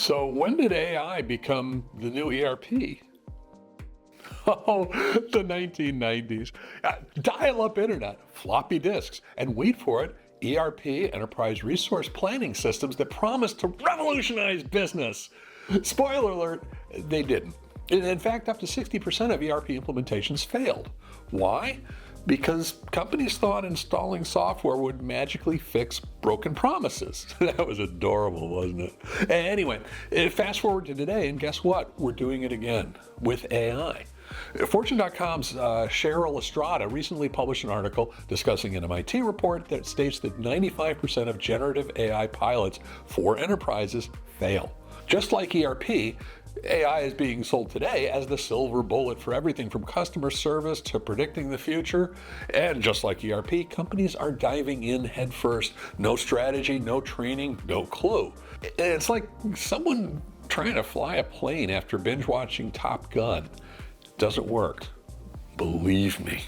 So when did AI become the new ERP? Oh, the 1990s. Dial-up internet, floppy disks, and wait for it, ERP, enterprise resource planning systems that promised to revolutionize business. Spoiler alert, they didn't. In fact, up to 60% of ERP implementations failed. Why? Because companies thought installing software would magically fix broken promises. That was adorable, wasn't it? Anyway, fast forward to today, and guess what? We're doing it again with AI. Fortune.com's Cheryl Estrada recently published an article discussing an MIT report that states that 95% of generative AI pilots for enterprises fail. Just like ERP, AI is being sold today as the silver bullet for everything from customer service to predicting the future. And just like ERP, companies are diving in headfirst. No strategy, no training, no clue. It's like someone trying to fly a plane after binge watching Top Gun. Doesn't work. Believe me.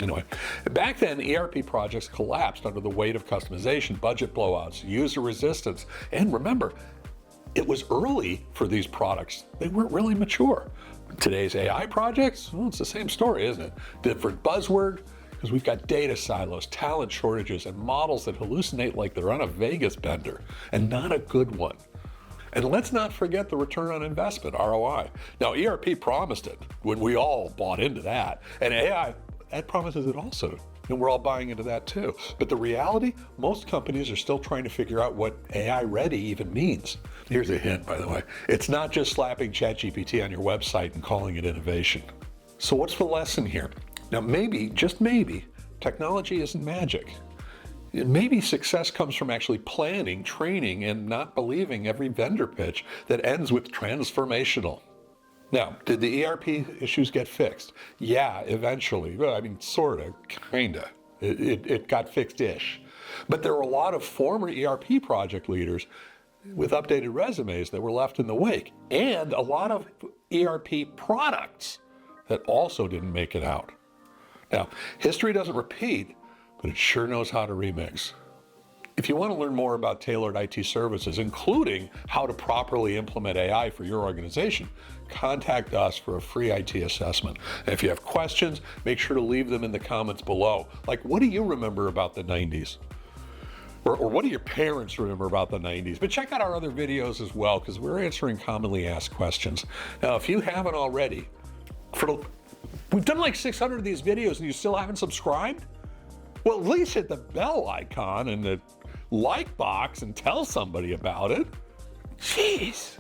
Anyway, back then, ERP projects collapsed under the weight of customization, budget blowouts, user resistance, and remember, it was early for these products. They weren't really mature. Today's AI projects, well, it's the same story, isn't it? Different buzzword, because we've got data silos, talent shortages, and models that hallucinate like they're on a Vegas bender, and not a good one. And let's not forget the return on investment, ROI. Now, ERP promised it when we all bought into that, and AI, that promises it also. And we're all buying into that too. But the reality, most companies are still trying to figure out what AI ready even means. Here's a hint, by the way. It's not just slapping ChatGPT on your website and calling it innovation. So what's the lesson here? Now maybe, just maybe, technology isn't magic. Maybe success comes from actually planning, training, and not believing every vendor pitch that ends with transformational. Now, did the ERP issues get fixed? Yeah, eventually. Well, I mean, sorta, kinda. It got fixed-ish. But there were a lot of former ERP project leaders with updated resumes that were left in the wake, and a lot of ERP products that also didn't make it out. Now, history doesn't repeat, but it sure knows how to remix. If you want to learn more about tailored IT services, including how to properly implement AI for your organization, contact us for a free IT assessment. And if you have questions, make sure to leave them in the comments below. Like, what do you remember about the 90s? Or what do your parents remember about the 90s? But check out our other videos as well, because we're answering commonly asked questions. Now, if you haven't already, we've done like 600 of these videos and you still haven't subscribed? Well, at least hit the bell icon and the like box and tell somebody about it. Jeez.